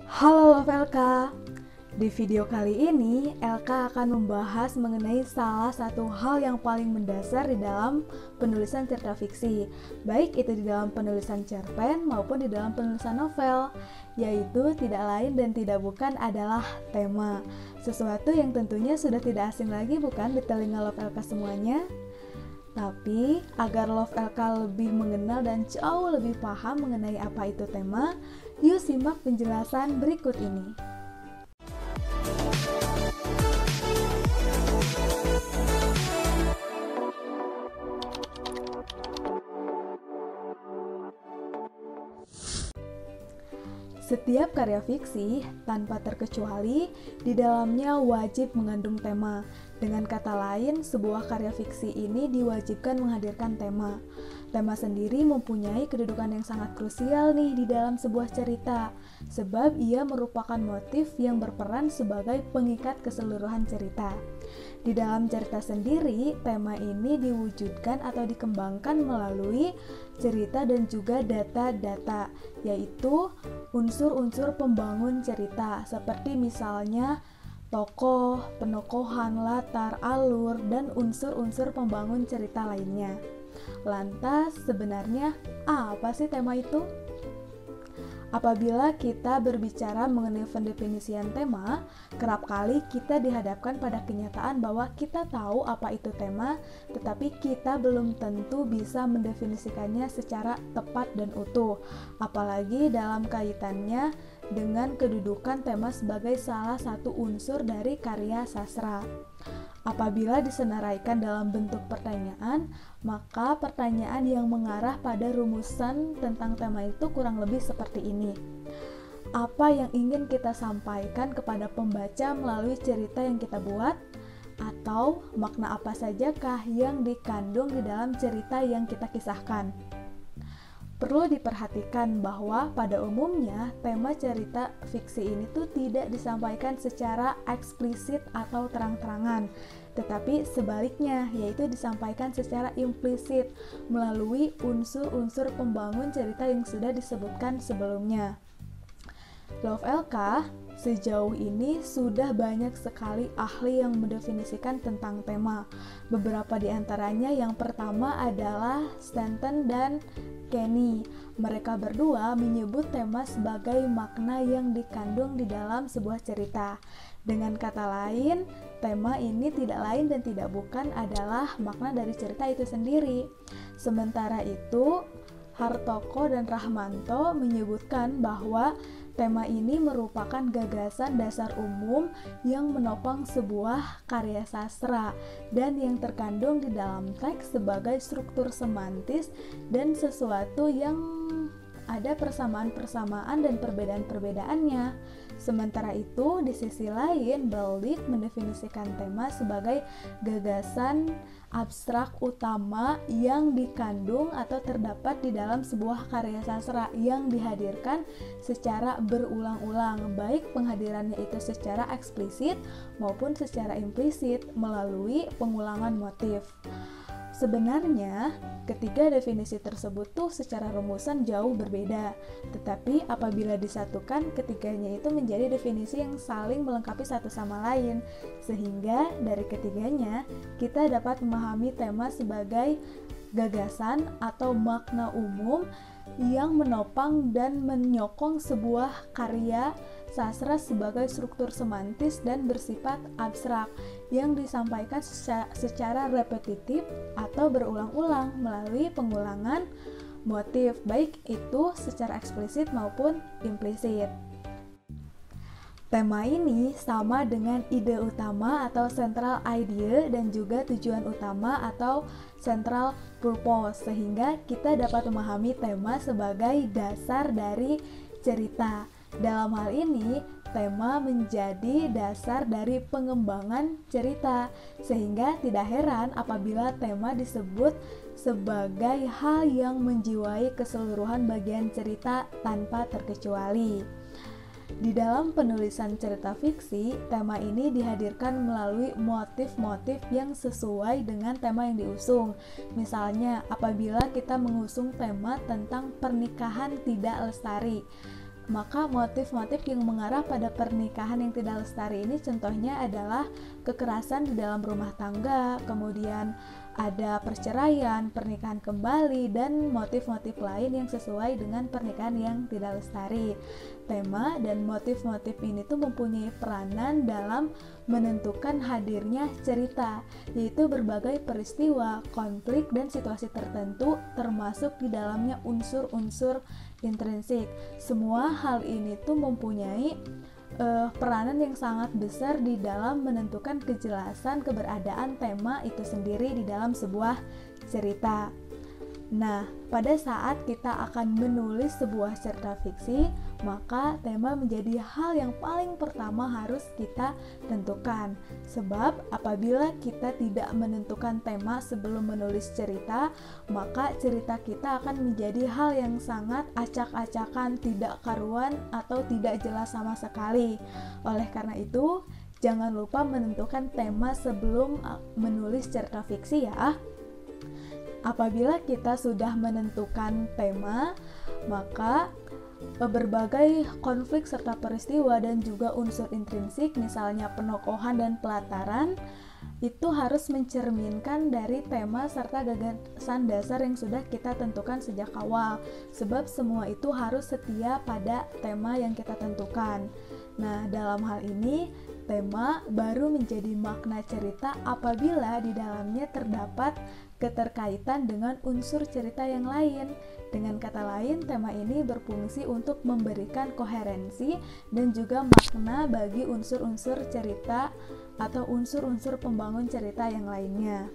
Halo Love LK. Di video kali ini, LK akan membahas mengenai salah satu hal yang paling mendasar di dalam penulisan cerita fiksi, baik itu di dalam penulisan cerpen maupun di dalam penulisan novel, yaitu tidak lain dan tidak bukan adalah tema. Sesuatu yang tentunya sudah tidak asing lagi bukan di telinga Love LK semuanya? Tapi, agar Love LK lebih mengenal dan jauh lebih paham mengenai apa itu tema, yuk simak penjelasan berikut ini. Setiap karya fiksi, tanpa terkecuali, di dalamnya wajib mengandung tema. Dengan kata lain, sebuah karya fiksi ini diwajibkan menghadirkan tema. Tema sendiri mempunyai kedudukan yang sangat krusial nih di dalam sebuah cerita, sebab ia merupakan motif yang berperan sebagai pengikat keseluruhan cerita. Di dalam cerita sendiri, tema ini diwujudkan atau dikembangkan melalui cerita dan juga data-data, yaitu unsur-unsur pembangun cerita, seperti misalnya tokoh, penokohan, latar, alur, dan unsur-unsur pembangun cerita lainnya. Lantas, sebenarnya apa sih tema itu? Apabila kita berbicara mengenai pendefinisian tema, kerap kali kita dihadapkan pada kenyataan bahwa kita tahu apa itu tema, tetapi kita belum tentu bisa mendefinisikannya secara tepat dan utuh, apalagi dalam kaitannya dengan kedudukan tema sebagai salah satu unsur dari karya sastra. Apabila disenaraikan dalam bentuk pertanyaan, maka pertanyaan yang mengarah pada rumusan tentang tema itu kurang lebih seperti ini. Apa yang ingin kita sampaikan kepada pembaca melalui cerita yang kita buat? Atau makna apa sajakah yang dikandung di dalam cerita yang kita kisahkan? Perlu diperhatikan bahwa pada umumnya tema cerita fiksi ini tuh tidak disampaikan secara eksplisit atau terang-terangan, tetapi sebaliknya, yaitu disampaikan secara implisit melalui unsur-unsur pembangun cerita yang sudah disebutkan sebelumnya. Love LK, sejauh ini sudah banyak sekali ahli yang mendefinisikan tentang tema. Beberapa di antaranya, yang pertama adalah Stanton dan Kenny. Mereka berdua menyebut tema sebagai makna yang dikandung di dalam sebuah cerita. Dengan kata lain, tema ini tidak lain dan tidak bukan adalah makna dari cerita itu sendiri. Sementara itu, Hartoko dan Rahmanto menyebutkan bahwa tema ini merupakan gagasan dasar umum yang menopang sebuah karya sastra dan yang terkandung di dalam teks sebagai struktur semantis dan sesuatu yang ada persamaan-persamaan dan perbedaan-perbedaannya. Sementara itu, di sisi lain, Berlik mendefinisikan tema sebagai gagasan abstrak utama yang dikandung atau terdapat di dalam sebuah karya sastra yang dihadirkan secara berulang-ulang, baik penghadirannya itu secara eksplisit maupun secara implisit melalui pengulangan motif. Sebenarnya, ketiga definisi tersebut tuh secara rumusan jauh berbeda, tetapi apabila disatukan, ketiganya itu menjadi definisi yang saling melengkapi satu sama lain, sehingga dari ketiganya kita dapat memahami tema sebagai gagasan atau makna umum yang menopang dan menyokong sebuah karya sastra sebagai struktur semantis dan bersifat abstrak yang disampaikan secara repetitif atau berulang-ulang melalui pengulangan motif, baik itu secara eksplisit maupun implisit. Tema ini sama dengan ide utama atau central idea dan juga tujuan utama atau central purpose, sehingga kita dapat memahami tema sebagai dasar dari cerita. Dalam hal ini, tema menjadi dasar dari pengembangan cerita, sehingga tidak heran apabila tema disebut sebagai hal yang menjiwai keseluruhan bagian cerita tanpa terkecuali. Di dalam penulisan cerita fiksi, tema ini dihadirkan melalui motif-motif yang sesuai dengan tema yang diusung. Misalnya, apabila kita mengusung tema tentang pernikahan tidak lestari, Maka motif-motif yang mengarah pada pernikahan yang tidak lestari ini contohnya adalah kekerasan di dalam rumah tangga, kemudian ada perceraian, pernikahan kembali, dan motif-motif lain yang sesuai dengan pernikahan yang tidak lestari. Tema dan motif-motif ini tuh mempunyai peranan dalam menentukan hadirnya cerita, yaitu berbagai peristiwa, konflik, dan situasi tertentu termasuk di dalamnya unsur-unsur intrinsik. Semua hal ini tuh mempunyai peranan yang sangat besar di dalam menentukan kejelasan keberadaan tema itu sendiri di dalam sebuah cerita. Nah, pada saat kita akan menulis sebuah cerita fiksi, maka tema menjadi hal yang paling pertama harus kita tentukan. Sebab apabila kita tidak menentukan tema sebelum menulis cerita, maka cerita kita akan menjadi hal yang sangat acak-acakan, tidak karuan, atau tidak jelas sama sekali. Oleh karena itu, jangan lupa menentukan tema sebelum menulis cerita fiksi ya. Apabila kita sudah menentukan tema, maka berbagai konflik serta peristiwa dan juga unsur intrinsik, misalnya penokohan dan pelataran, itu harus mencerminkan dari tema serta gagasan dasar yang sudah kita tentukan sejak awal. Sebab semua itu harus setia pada tema yang kita tentukan. Nah, dalam hal ini, tema baru menjadi makna cerita apabila di dalamnya terdapat keterkaitan dengan unsur cerita yang lain. Dengan kata lain, tema ini berfungsi untuk memberikan koherensi dan juga makna bagi unsur-unsur cerita atau unsur-unsur pembangun cerita yang lainnya.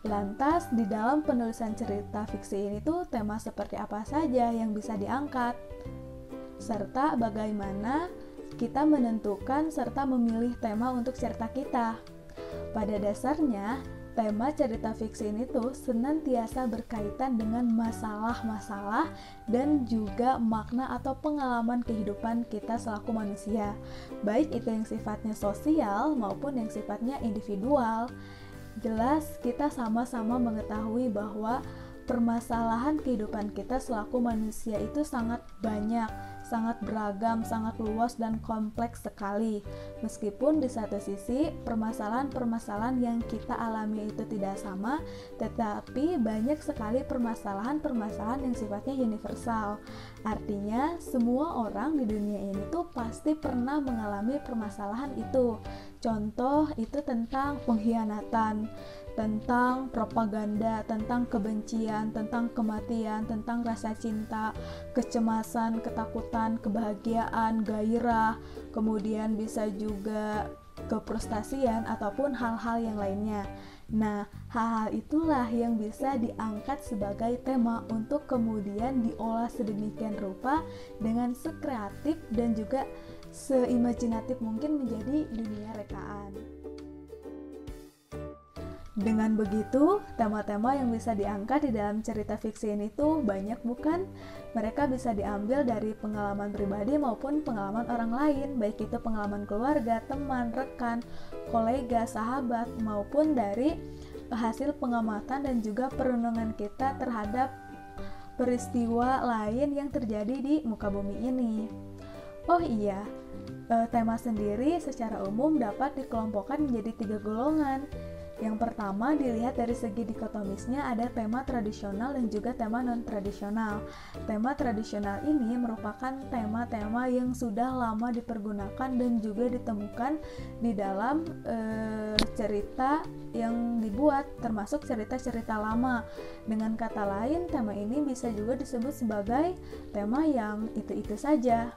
Lantas, di dalam penulisan cerita fiksi ini tuh tema seperti apa saja yang bisa diangkat? Serta bagaimana kita menentukan serta memilih tema untuk cerita kita. Pada dasarnya, tema cerita fiksi ini tuh senantiasa berkaitan dengan masalah-masalah dan juga makna atau pengalaman kehidupan kita selaku manusia, baik itu yang sifatnya sosial maupun yang sifatnya individual. Jelas kita sama-sama mengetahui bahwa permasalahan kehidupan kita selaku manusia itu sangat banyak, sangat beragam, sangat luas dan kompleks sekali. Meskipun di satu sisi permasalahan-permasalahan yang kita alami itu tidak sama, tetapi banyak sekali permasalahan-permasalahan yang sifatnya universal. Artinya semua orang di dunia ini tuh pasti pernah mengalami permasalahan itu. Contoh itu tentang pengkhianatan, tentang propaganda, tentang kebencian, tentang kematian, tentang rasa cinta, kecemasan, ketakutan, kebahagiaan, gairah, kemudian bisa juga kefrustasian ataupun hal-hal yang lainnya. Nah, hal-hal itulah yang bisa diangkat sebagai tema untuk kemudian diolah sedemikian rupa dengan sekreatif dan juga seimajinatif mungkin menjadi dunia rekaan. Dengan begitu, tema-tema yang bisa diangkat di dalam cerita fiksi ini tuh banyak bukan? Mereka bisa diambil dari pengalaman pribadi maupun pengalaman orang lain, baik itu pengalaman keluarga, teman, rekan, kolega, sahabat, maupun dari hasil pengamatan dan juga perenungan kita terhadap peristiwa lain yang terjadi di muka bumi ini. Oh iya, tema sendiri secara umum dapat dikelompokkan menjadi 3 golongan. Yang pertama dilihat dari segi dikotomisnya ada tema tradisional dan juga tema non-tradisional. Tema tradisional ini merupakan tema-tema yang sudah lama dipergunakan dan juga ditemukan di dalam cerita yang dibuat, termasuk cerita-cerita lama. Dengan kata lain, tema ini bisa juga disebut sebagai tema yang itu-itu saja.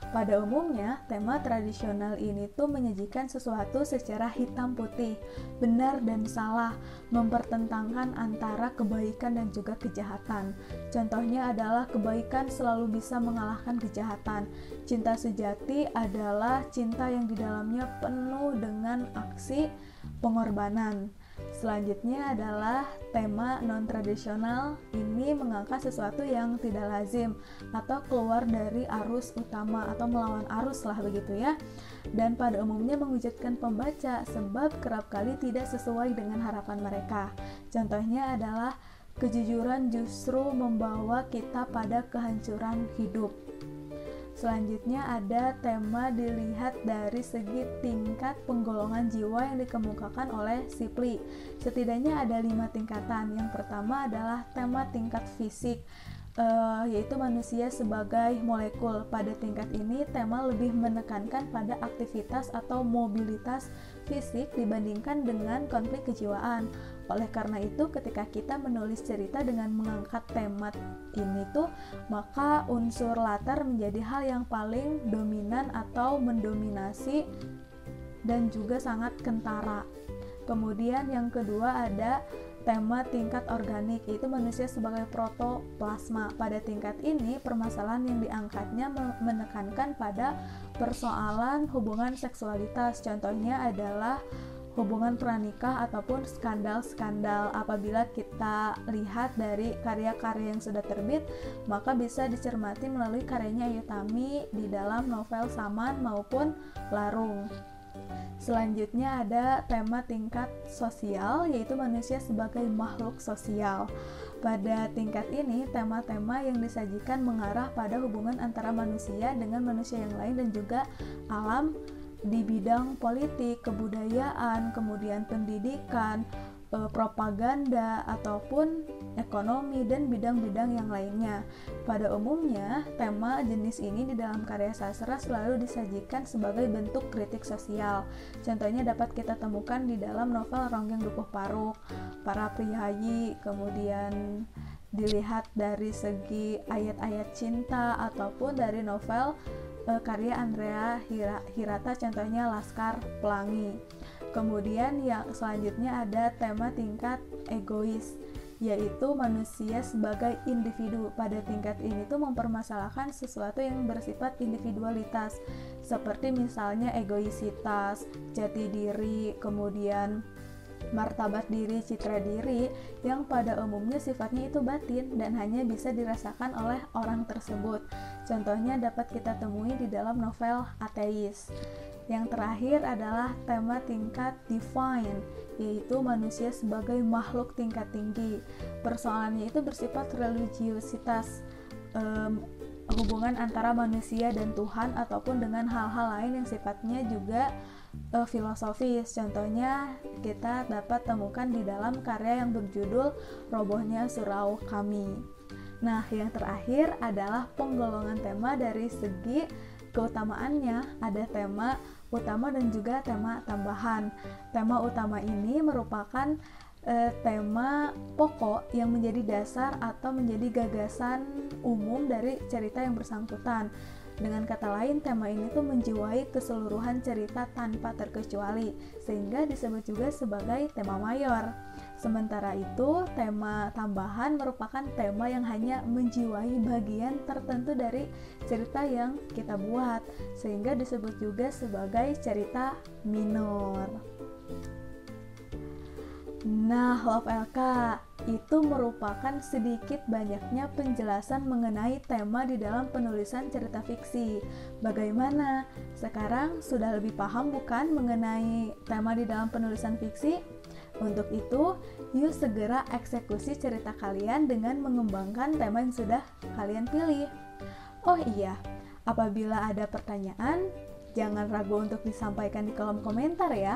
Pada umumnya, tema tradisional ini tuh menyajikan sesuatu secara hitam putih, benar dan salah, mempertentangkan antara kebaikan dan juga kejahatan. Contohnya adalah kebaikan selalu bisa mengalahkan kejahatan. Cinta sejati adalah cinta yang di dalamnya penuh dengan aksi pengorbanan. Selanjutnya adalah tema non-tradisional. Ini mengangkat sesuatu yang tidak lazim atau keluar dari arus utama atau melawan arus lah begitu ya. Dan pada umumnya menghujatkan pembaca sebab kerap kali tidak sesuai dengan harapan mereka. Contohnya adalah kejujuran justru membawa kita pada kehancuran hidup. Selanjutnya ada tema dilihat dari segi tingkat penggolongan jiwa yang dikemukakan oleh Shipley. Setidaknya ada 5 tingkatan. Yang pertama adalah tema tingkat fisik, yaitu manusia sebagai molekul. Pada tingkat ini, tema lebih menekankan pada aktivitas atau mobilitas fisik dibandingkan dengan konflik kejiwaan. Oleh karena itu, ketika kita menulis cerita dengan mengangkat tema ini maka unsur latar menjadi hal yang paling dominan atau mendominasi dan juga sangat kentara. Kemudian yang kedua ada tema tingkat organik, yaitu manusia sebagai protoplasma. Pada tingkat ini, permasalahan yang diangkatnya menekankan pada persoalan hubungan seksualitas. Contohnya adalah hubungan pranikah ataupun skandal-skandal. Apabila kita lihat dari karya-karya yang sudah terbit, maka bisa dicermati melalui karyanya Ayu Tami di dalam novel Saman maupun Larung. Selanjutnya ada tema tingkat sosial, yaitu manusia sebagai makhluk sosial. Pada tingkat ini, tema-tema yang disajikan mengarah pada hubungan antara manusia dengan manusia yang lain dan juga alam di bidang politik, kebudayaan, kemudian pendidikan, propaganda, ataupun ekonomi dan bidang-bidang yang lainnya. Pada umumnya, tema jenis ini di dalam karya sastra selalu disajikan sebagai bentuk kritik sosial. Contohnya dapat kita temukan di dalam novel Ronggeng Dukuh Paruk, Para Priyayi, kemudian dilihat dari segi ayat-ayat cinta, ataupun dari novel karya Andrea Hirata, contohnya Laskar Pelangi. Kemudian yang selanjutnya ada tema tingkat egois, yaitu manusia sebagai individu. Pada tingkat ini mempermasalahkan sesuatu yang bersifat individualitas, seperti misalnya egoisitas, jati diri, kemudian martabat diri, citra diri, yang pada umumnya sifatnya itu batin dan hanya bisa dirasakan oleh orang tersebut. Contohnya dapat kita temui di dalam novel Ateis. Yang terakhir adalah tema tingkat divine, yaitu manusia sebagai makhluk tingkat tinggi. Persoalannya itu bersifat religiositas, hubungan antara manusia dan Tuhan, ataupun dengan hal-hal lain yang sifatnya juga filosofis. Contohnya kita dapat temukan di dalam karya yang berjudul Robohnya Surau Kami. Nah, yang terakhir adalah penggolongan tema dari segi keutamaannya. Ada tema utama dan juga tema tambahan. Tema utama ini merupakan tema pokok yang menjadi dasar atau menjadi gagasan umum dari cerita yang bersangkutan. Dengan kata lain, tema ini menjiwai keseluruhan cerita tanpa terkecuali, sehingga disebut juga sebagai tema mayor. Sementara itu, tema tambahan merupakan tema yang hanya menjiwai bagian tertentu dari cerita yang kita buat, sehingga disebut juga sebagai cerita minor. Nah, Love LK, itu merupakan sedikit banyaknya penjelasan mengenai tema di dalam penulisan cerita fiksi. Bagaimana? Sekarang sudah lebih paham bukan mengenai tema di dalam penulisan fiksi? Untuk itu, yuk segera eksekusi cerita kalian dengan mengembangkan tema yang sudah kalian pilih. Oh iya, apabila ada pertanyaan, jangan ragu untuk disampaikan di kolom komentar ya.